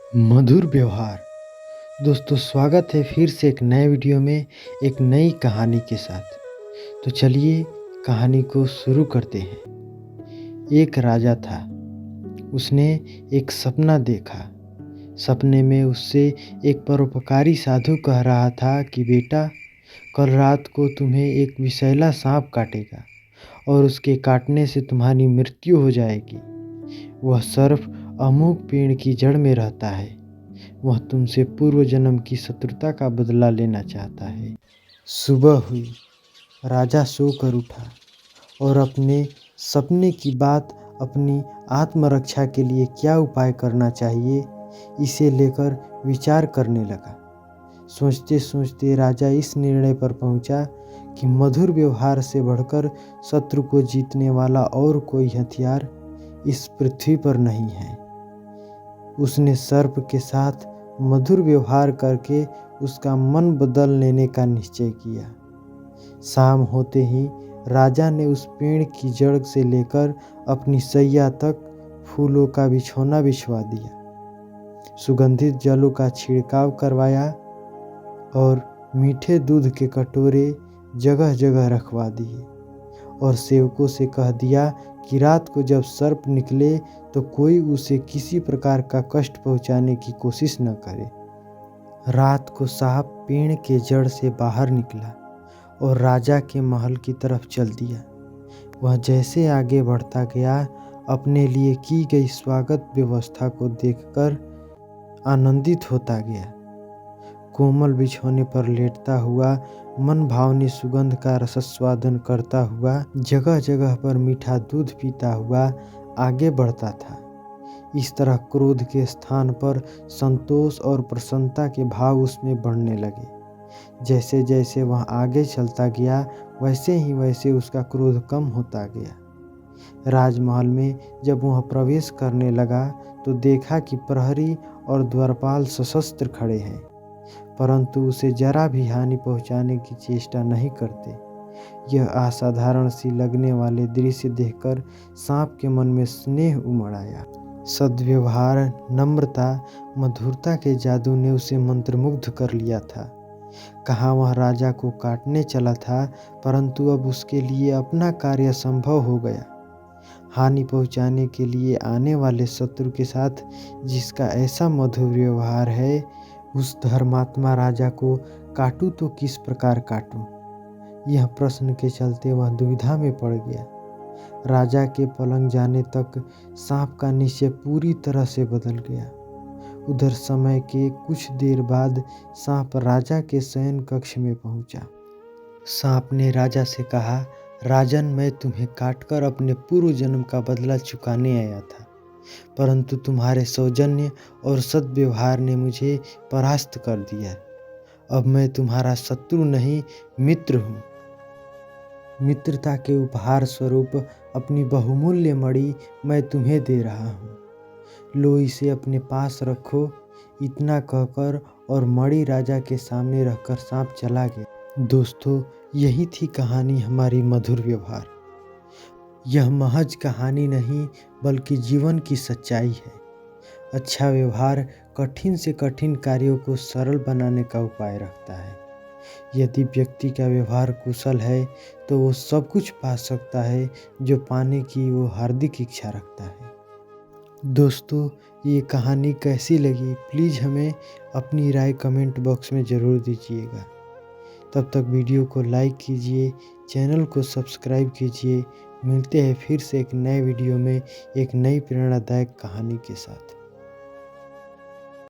मधुर व्यवहार। दोस्तों, स्वागत है फिर से एक नए वीडियो में एक नई कहानी के साथ। तो चलिए कहानी को शुरू करते हैं। एक राजा था। उसने एक सपना देखा। सपने में उससे एक परोपकारी साधु कह रहा था कि बेटा, कल रात को तुम्हें एक विषैला सांप काटेगा और उसके काटने से तुम्हारी मृत्यु हो जाएगी। वह सर्प अमुक पेड़ की जड़ में रहता है। वह तुमसे पूर्व जन्म की शत्रुता का बदला लेना चाहता है। सुबह हुई। राजा सोकर उठा और अपने सपने की बात, अपनी आत्मरक्षा के लिए क्या उपाय करना चाहिए, इसे लेकर विचार करने लगा। सोचते सोचते राजा इस निर्णय पर पहुंचा कि मधुर व्यवहार से बढ़कर शत्रु को जीतने वाला और कोई हथियार इस पृथ्वी पर नहीं है। उसने सर्प के साथ मधुर व्यवहार करके उसका मन बदल लेने का निश्चय किया। शाम होते ही राजा ने उस पेड़ की जड़ से लेकर अपनी सैया तक फूलों का बिछौना बिछवा दिया। सुगंधित जलों का छिड़काव करवाया और मीठे दूध के कटोरे जगह जगह रखवा दिए और सेवकों से कह दिया कि रात को जब सर्प निकले तो कोई उसे किसी प्रकार का कष्ट पहुंचाने की कोशिश न करे। रात को सांप पेड़ के जड़ से बाहर निकला और राजा के महल की तरफ चल दिया। वह जैसे आगे बढ़ता गया, अपने लिए की गई स्वागत व्यवस्था को देखकर आनंदित होता गया। कोमल बिछौने पर लेटता हुआ, मन भावनी सुगंध का रसस्वादन करता हुआ, जगह जगह पर मीठा दूध पीता हुआ आगे बढ़ता था। इस तरह क्रोध के स्थान पर संतोष और प्रसन्नता के भाव उसमें बढ़ने लगे। जैसे जैसे वह आगे चलता गया, वैसे ही वैसे उसका क्रोध कम होता गया। राजमहल में जब वह प्रवेश करने लगा तो देखा कि प्रहरी और द्वारपाल सशस्त्र खड़े हैं, परंतु उसे जरा भी हानि पहुंचाने की चेष्टा नहीं करते। यह असाधारण सी लगने वाले दृश्य देखकर सांप के मन में स्नेह उमड़ आया। सद्व्यवहार, नम्रता, मधुरता के जादू ने उसे मंत्रमुग्ध कर लिया था। कहाँ वह राजा को काटने चला था, परंतु अब उसके लिए अपना कार्य संभव हो गया। हानि पहुंचाने के लिए आने वाले शत्रु के साथ जिसका ऐसा मधुर व्यवहार है, उस धर्मात्मा राजा को काटूं तो किस प्रकार काटूं? यह प्रश्न के चलते वह दुविधा में पड़ गया। राजा के पलंग जाने तक सांप का निश्चय पूरी तरह से बदल गया। उधर समय के कुछ देर बाद सांप राजा के शयन कक्ष में पहुंचा। सांप ने राजा से कहा, राजन, मैं तुम्हें काटकर अपने पूर्व जन्म का बदला चुकाने आया था, परंतु तुम्हारे सौजन्य और सद्व्यवहार ने मुझे परास्त कर दिया। अब मैं तुम्हारा शत्रु नहीं, मित्र हूँ। मित्रता के उपहार स्वरूप अपनी बहुमूल्य मणि मैं तुम्हें दे रहा हूँ। लो, इसे अपने पास रखो। इतना कहकर और मणि राजा के सामने रखकर सांप चला गया। दोस्तों, यही थी कहानी हमारी मधुर व्यवहार। यह महज कहानी नहीं बल्कि जीवन की सच्चाई है। अच्छा व्यवहार कठिन से कठिन कार्यों को सरल बनाने का उपाय रखता है। यदि व्यक्ति का व्यवहार कुशल है तो वो सब कुछ पा सकता है जो पाने की वो हार्दिक इच्छा रखता है। दोस्तों, ये कहानी कैसी लगी, प्लीज़ हमें अपनी राय कमेंट बॉक्स में ज़रूर दीजिएगा। तब तक वीडियो को लाइक कीजिए, चैनल को सब्सक्राइब कीजिए। मिलते हैं फिर से एक नए वीडियो में एक नई प्रेरणादायक कहानी के साथ।